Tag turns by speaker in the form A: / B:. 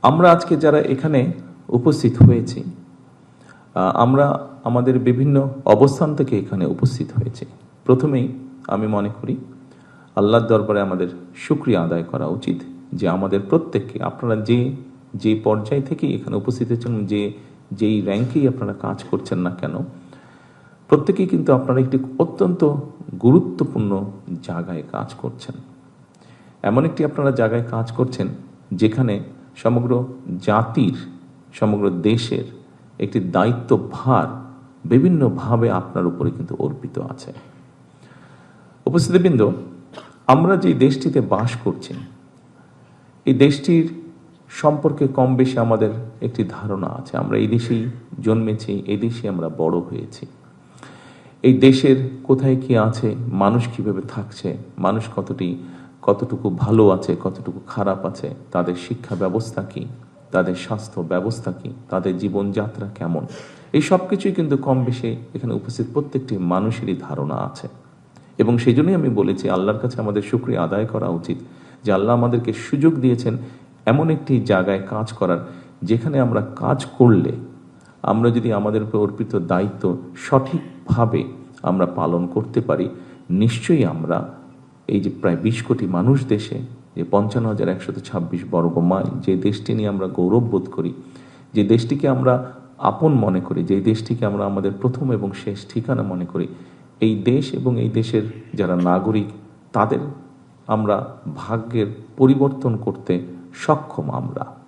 A: আমরা আজকে যারা এখানে উপস্থিত হয়েছি, আমরা আমাদের বিভিন্ন অবস্থান থেকে এখানে উপস্থিত হয়েছি। প্রথমেই আমি মনে করি আল্লাহর দরবারে আমাদের শুকরিয়া আদায় করা উচিত যে আমাদের প্রত্যেককে, আপনারা যে পর্যায় থেকেই এখানে উপস্থিত হয়েছেন, যেই র্যাঙ্কেই আপনারা কাজ করছেন না কেন, প্রত্যেকেই কিন্তু আপনারা একটি অত্যন্ত গুরুত্বপূর্ণ জায়গায় কাজ করছেন। এমন একটি আপনারা জায়গায় কাজ করছেন যেখানে সমগ্র জাতির, সমগ্র দেশের একটি দায়িত্বভার বিভিন্নভাবে আপনার উপরে কিন্তু অর্পিত আছে। উপস্থিতিবৃন্দ, আমরা যে দেশটিতে বাস করছি, এই দেশটির সম্পর্কে কম বেশি আমাদের একটি ধারণা আছে। আমরা এই দেশেই জন্মেছি, এই দেশে আমরা বড় হয়েছি। এই দেশের কোথায় কি আছে, মানুষ কিভাবে থাকছে, মানুষ কতটুকু ভালো আছে, কতটুকু খারাপ আছে, তাদের শিক্ষা ব্যবস্থা কি, তাদের স্বাস্থ্য ব্যবস্থা কি, তাদের জীবনযাত্রা কেমন, এই সব কিছুই কিন্তু কম বেশি এখানে উপস্থিত প্রত্যেকটি মানুষেরই ধারণা আছে। এবং সেই জন্যই আমি বলেছি আল্লাহর কাছে আমাদের শুকরিয়া আদায় করা উচিত যে আল্লাহ আমাদেরকে সুযোগ দিয়েছেন এমন একটি জায়গায় কাজ করার, যেখানে আমরা কাজ করলে, আমরা যদি আমাদের উপর অর্পিত দায়িত্ব সঠিকভাবে আমরা পালন করতে পারি, নিশ্চয়ই আমরা এই যে প্রায় 20 কোটি মানুষ দেশে, যে 55,126 বর্গ মাইল, যে দেশটি নিয়ে আমরা গৌরব বোধ করি, যে দেশটিকে আমরা আপন মনে করি, যে দেশটিকে আমরা আমাদের প্রথম এবং শেষ ঠিকানা মনে করি, এই দেশ এবং এই দেশের যারা নাগরিক, তাদের আমরা ভাগ্যের পরিবর্তন করতে সক্ষম আমরা।